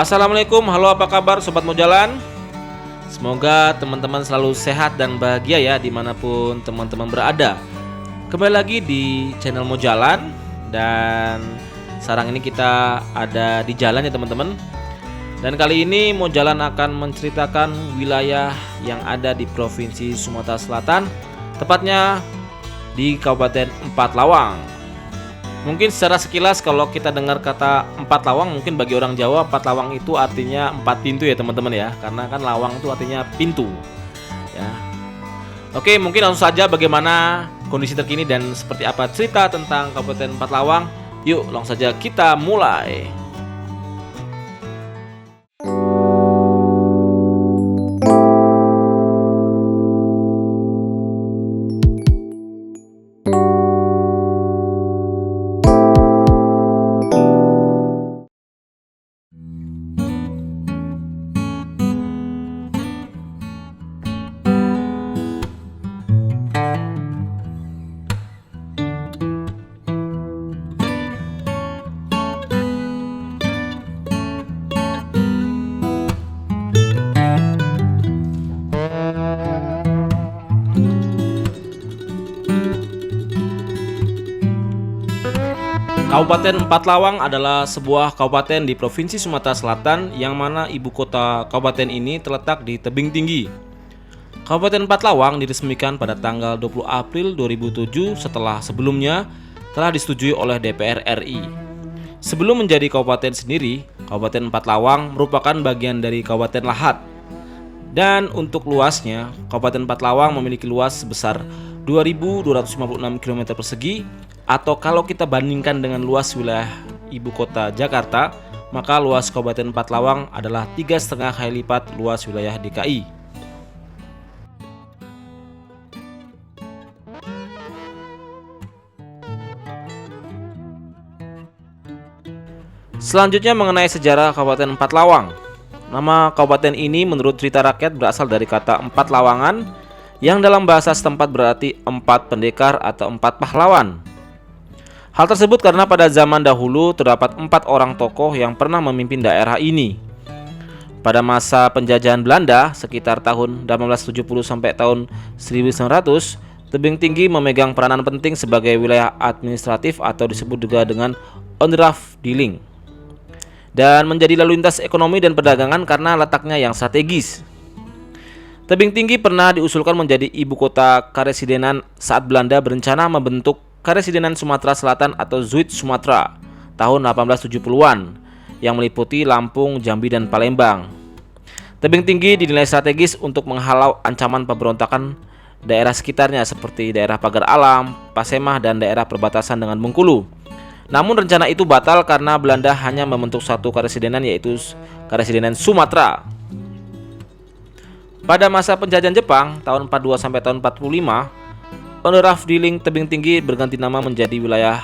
Assalamualaikum, halo apa kabar Sobat Mojalan? Semoga teman-teman selalu sehat dan bahagia ya dimanapun teman-teman berada. Kembali lagi di channel Mojalan. Dan sekarang ini kita ada di jalan ya teman-teman. Dan kali ini Mojalan akan menceritakan wilayah yang ada di Provinsi Sumatera Selatan, tepatnya di Kabupaten Empat Lawang. Mungkin secara sekilas kalau kita dengar kata Empat Lawang, mungkin bagi orang Jawa Empat Lawang itu artinya empat pintu ya teman-teman ya, karena kan lawang itu artinya pintu ya. Oke, mungkin langsung saja bagaimana kondisi terkini dan seperti apa cerita tentang Kabupaten Empat Lawang. Yuk langsung saja kita mulai. Kabupaten Empat Lawang adalah sebuah kabupaten di Provinsi Sumatera Selatan yang mana ibu kota kabupaten ini terletak di tebing tinggi. Kabupaten Empat Lawang diresmikan pada tanggal 20 April 2007 setelah sebelumnya telah disetujui oleh DPR RI. Sebelum menjadi kabupaten sendiri, Kabupaten Empat Lawang merupakan bagian dari Kabupaten Lahat. Dan untuk luasnya, Kabupaten Empat Lawang memiliki luas sebesar 2.256 km persegi, atau kalau kita bandingkan dengan luas wilayah ibu kota Jakarta, maka luas Kabupaten Empat Lawang adalah 3,5 kali lipat luas wilayah DKI. Selanjutnya mengenai sejarah Kabupaten Empat Lawang. Nama kabupaten ini menurut cerita rakyat berasal dari kata empat lawangan, yang dalam bahasa setempat berarti empat pendekar atau empat pahlawan. Hal tersebut karena pada zaman dahulu terdapat 4 orang tokoh yang pernah memimpin daerah ini. Pada masa penjajahan Belanda sekitar tahun 1870 sampai tahun 1900, tebing tinggi memegang peranan penting sebagai wilayah administratif atau disebut juga dengan Onderafdeling, dan menjadi lalu lintas ekonomi dan perdagangan karena letaknya yang strategis. Tebing tinggi pernah diusulkan menjadi ibu kota karesidenan saat Belanda berencana membentuk Karesidenan Sumatera Selatan atau Zuid Sumatera tahun 1870-an yang meliputi Lampung, Jambi, dan Palembang. Tebing tinggi dinilai strategis untuk menghalau ancaman pemberontakan daerah sekitarnya seperti daerah Pagar Alam, Pasemah, dan daerah perbatasan dengan Bengkulu. Namun rencana itu batal karena Belanda hanya membentuk satu karesidenan, yaitu Karesidenan Sumatera. Pada masa penjajahan Jepang tahun 42 sampai tahun 45, Onderafdeling tebing tinggi berganti nama menjadi wilayah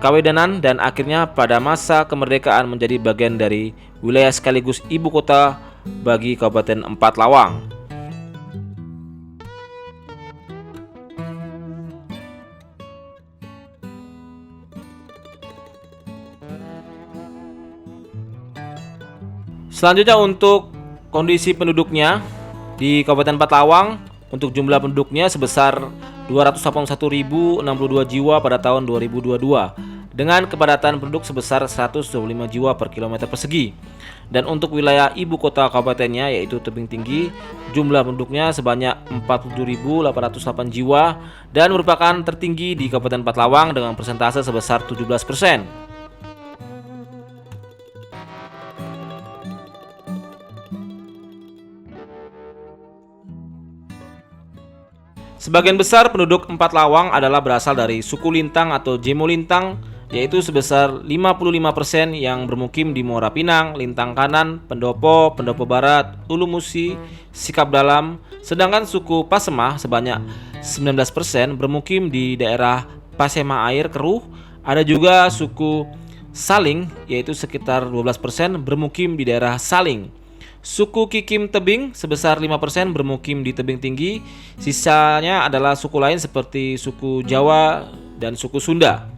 Kawedanan dan akhirnya pada masa kemerdekaan menjadi bagian dari wilayah sekaligus ibu kota bagi Kabupaten Empat Lawang. Selanjutnya untuk kondisi penduduknya di Kabupaten Empat Lawang. Untuk jumlah penduduknya sebesar 281.062 jiwa pada tahun 2022 dengan kepadatan penduduk sebesar 125 jiwa per kilometer persegi. Dan untuk wilayah ibu kota kabupatennya yaitu tebing tinggi, jumlah penduduknya sebanyak 47.808 jiwa dan merupakan tertinggi di Kabupaten Empat Lawang dengan persentase sebesar 17%. Sebagian besar penduduk Empat Lawang adalah berasal dari suku Lintang atau Jemo Lintang, yaitu sebesar 55% yang bermukim di Muara Pinang, Lintang Kanan, Pendopo, Pendopo Barat, Ulu Musi, Sikap Dalam. Sedangkan suku Pasemah sebanyak 19% bermukim di daerah Pasemah Air Keruh. Ada juga suku Saling, yaitu sekitar 12% bermukim di daerah Saling. Suku Kikim Tebing sebesar 5% bermukim di tebing tinggi. Sisanya adalah suku lain seperti suku Jawa dan suku Sunda.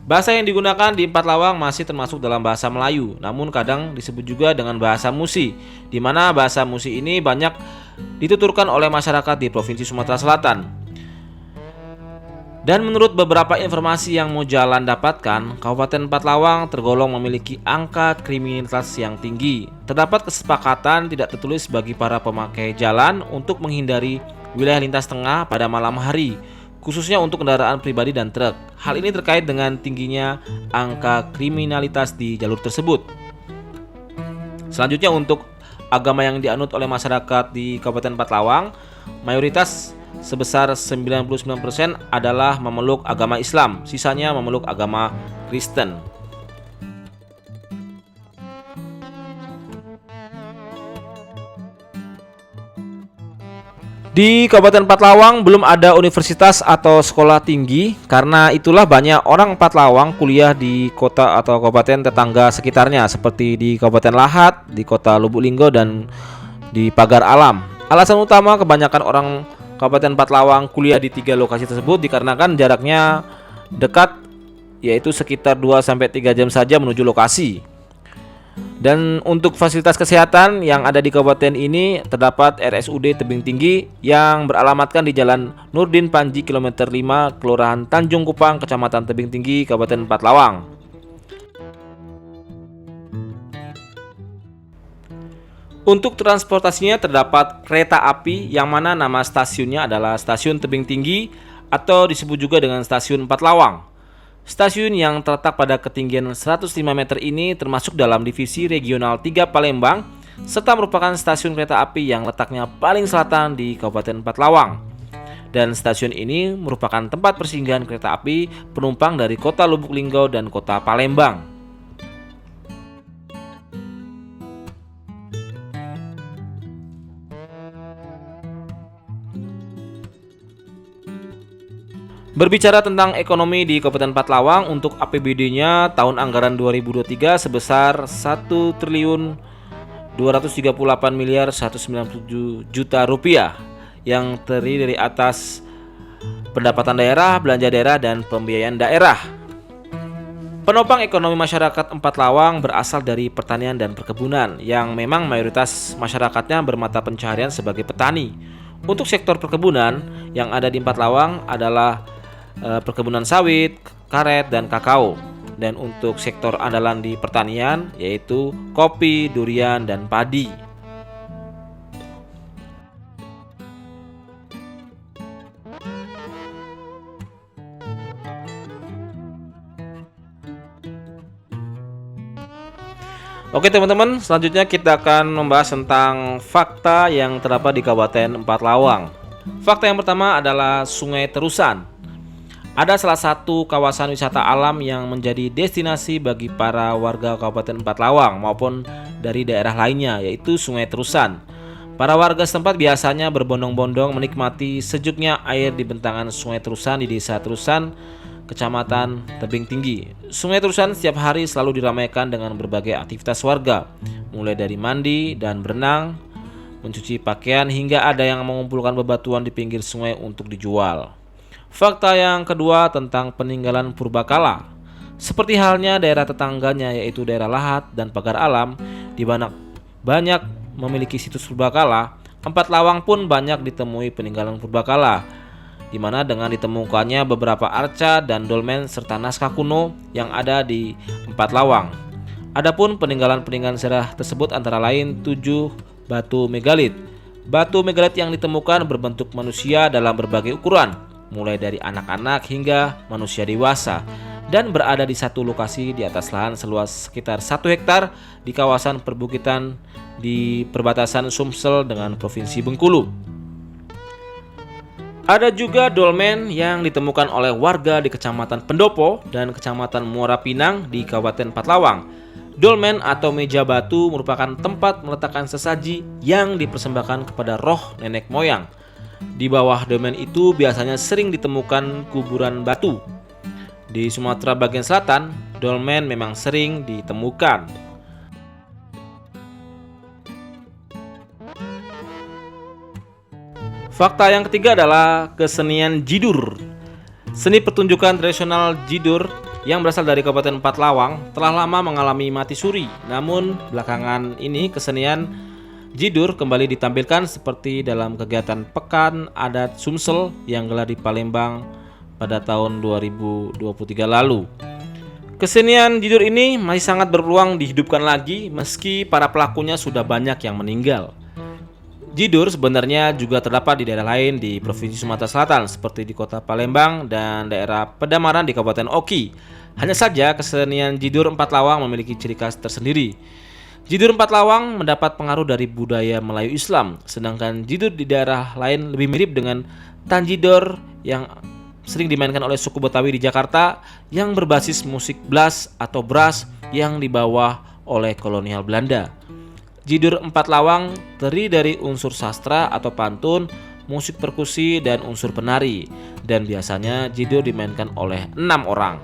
Bahasa yang digunakan di Empat Lawang masih termasuk dalam bahasa Melayu, namun kadang disebut juga dengan bahasa Musi, di mana bahasa Musi ini banyak dituturkan oleh masyarakat di Provinsi Sumatera Selatan. Dan menurut beberapa informasi yang Mojalan dapatkan, Kabupaten Empat Lawang tergolong memiliki angka kriminalitas yang tinggi. Terdapat kesepakatan tidak tertulis bagi para pemakai jalan untuk menghindari wilayah lintas tengah pada malam hari, khususnya untuk kendaraan pribadi dan truk. Hal ini terkait dengan tingginya angka kriminalitas di jalur tersebut. Selanjutnya, untuk agama yang dianut oleh masyarakat di Kabupaten Empat Lawang, mayoritas sebesar 99% adalah memeluk agama Islam, sisanya memeluk agama Kristen. Di Kabupaten Empat Lawang belum ada universitas atau sekolah tinggi, karena itulah banyak orang Empat Lawang kuliah di kota atau kabupaten tetangga sekitarnya seperti di Kabupaten Lahat, di kota Lubuk Linggo, dan di Pagar Alam. Alasan utama kebanyakan orang Kabupaten Empat Lawang kuliah di 3 lokasi tersebut dikarenakan jaraknya dekat, yaitu sekitar 2-3 jam saja menuju lokasi. Dan untuk fasilitas kesehatan yang ada di kabupaten ini terdapat RSUD Tebing Tinggi yang beralamatkan di Jalan Nurdin Panji kilometer 5, Kelurahan Tanjung Kupang, Kecamatan Tebing Tinggi, Kabupaten Empat Lawang. Untuk transportasinya terdapat kereta api yang mana nama stasiunnya adalah Stasiun Tebing Tinggi atau disebut juga dengan Stasiun Empat Lawang. Stasiun yang terletak pada ketinggian 105 meter ini termasuk dalam Divisi Regional 3 Palembang, serta merupakan stasiun kereta api yang letaknya paling selatan di Kabupaten Empat Lawang. Dan stasiun ini merupakan tempat persinggahan kereta api penumpang dari kota Lubuk Linggo dan kota Palembang. Berbicara tentang ekonomi di Kabupaten Empat Lawang, untuk APBD-nya tahun anggaran 2023 sebesar 1.238.197 juta rupiah yang terdiri dari atas pendapatan daerah, belanja daerah, dan pembiayaan daerah. Penopang ekonomi masyarakat Empat Lawang berasal dari pertanian dan perkebunan yang memang mayoritas masyarakatnya bermata pencaharian sebagai petani. Untuk sektor perkebunan yang ada di Empat Lawang adalah perkebunan sawit, karet, dan kakao. Dan untuk sektor andalan di pertanian yaitu kopi, durian, dan padi. Oke teman-teman, selanjutnya kita akan membahas tentang fakta yang terdapat di Kabupaten Empat Lawang. Fakta yang pertama adalah Sungai Terusan. Ada salah satu kawasan wisata alam yang menjadi destinasi bagi para warga Kabupaten Empat Lawang maupun dari daerah lainnya, yaitu Sungai Terusan. Para warga setempat biasanya berbondong-bondong menikmati sejuknya air di bentangan Sungai Terusan di Desa Terusan, Kecamatan Tebing Tinggi. Sungai Terusan setiap hari selalu diramaikan dengan berbagai aktivitas warga, mulai dari mandi dan berenang, mencuci pakaian, hingga ada yang mengumpulkan bebatuan di pinggir sungai untuk dijual. Fakta yang kedua tentang peninggalan purbakala. Seperti halnya daerah tetangganya yaitu daerah Lahat dan Pagar Alam, di mana banyak memiliki situs purbakala, Empat Lawang pun banyak ditemui peninggalan purbakala, di mana dengan ditemukannya beberapa arca dan dolmen serta naskah kuno yang ada di Empat Lawang. Adapun peninggalan-peninggalan sejarah tersebut antara lain 7 batu megalit. Batu megalit yang ditemukan berbentuk manusia dalam berbagai ukuran, mulai dari anak-anak hingga manusia dewasa, dan berada di satu lokasi di atas lahan seluas sekitar 1 hektar di kawasan perbukitan di perbatasan Sumsel dengan Provinsi Bengkulu. Ada juga dolmen yang ditemukan oleh warga di Kecamatan Pendopo dan Kecamatan Muara Pinang di Kabupaten Empat Lawang. Dolmen atau meja batu merupakan tempat meletakkan sesaji yang dipersembahkan kepada roh nenek moyang. Di bawah dolmen itu biasanya sering ditemukan kuburan batu. Di Sumatera bagian selatan, dolmen memang sering ditemukan. Fakta yang ketiga adalah kesenian Jidur. Seni pertunjukan tradisional Jidur yang berasal dari Kabupaten Empat Lawang telah lama mengalami mati suri. Namun belakangan ini kesenian Jidur kembali ditampilkan seperti dalam kegiatan Pekan Adat Sumsel yang gelar di Palembang pada tahun 2023 lalu. Kesenian Jidur ini masih sangat berpeluang dihidupkan lagi meski para pelakunya sudah banyak yang meninggal. Jidur sebenarnya juga terdapat di daerah lain di Provinsi Sumatera Selatan seperti di Kota Palembang dan daerah Pedamaran di Kabupaten Oki. Hanya saja kesenian Jidur Empat Lawang memiliki ciri khas tersendiri. Jidur Empat Lawang mendapat pengaruh dari budaya Melayu Islam, sedangkan Jidur di daerah lain lebih mirip dengan Tanjidor yang sering dimainkan oleh suku Betawi di Jakarta yang berbasis musik blas atau brass yang dibawa oleh kolonial Belanda. Jidur Empat Lawang terdiri dari unsur sastra atau pantun, musik perkusi, dan unsur penari. Dan biasanya jidur dimainkan oleh 6 orang.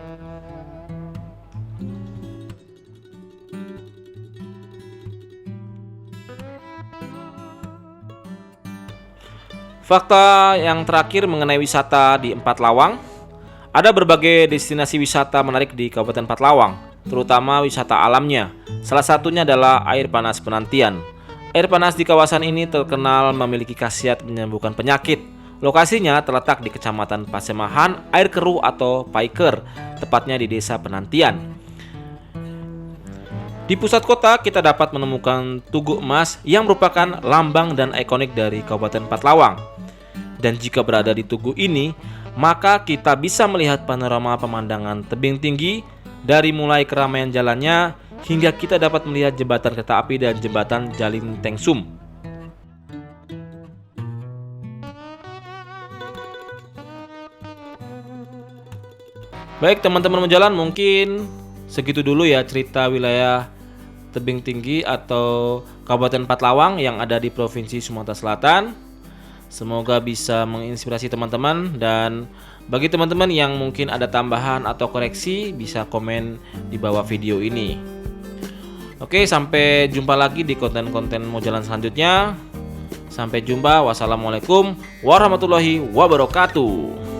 Fakta yang terakhir mengenai wisata di Empat Lawang. Ada berbagai destinasi wisata menarik di Kabupaten Empat Lawang, terutama wisata alamnya. Salah satunya adalah air panas penantian. Air panas di kawasan ini terkenal memiliki khasiat menyembuhkan penyakit. Lokasinya terletak di Kecamatan Pasemahan, Air Keruh atau Paiker, tepatnya di Desa Penantian. Di pusat kota kita dapat menemukan Tugu Emas yang merupakan lambang dan ikonik dari Kabupaten Empat Lawang. Dan jika berada di tugu ini, maka kita bisa melihat panorama pemandangan tebing tinggi dari mulai keramaian jalannya hingga kita dapat melihat jembatan kereta api dan jembatan Jalin Tengsum. Baik teman-teman menjalan, mungkin segitu dulu ya cerita wilayah tebing tinggi atau Kabupaten Empat Lawang yang ada di Provinsi Sumatera Selatan. Semoga bisa menginspirasi teman-teman, dan bagi teman-teman yang mungkin ada tambahan atau koreksi bisa komen di bawah video ini. Oke, sampai jumpa lagi di konten-konten mau jalan selanjutnya. Sampai jumpa. Wassalamualaikum warahmatullahi wabarakatuh.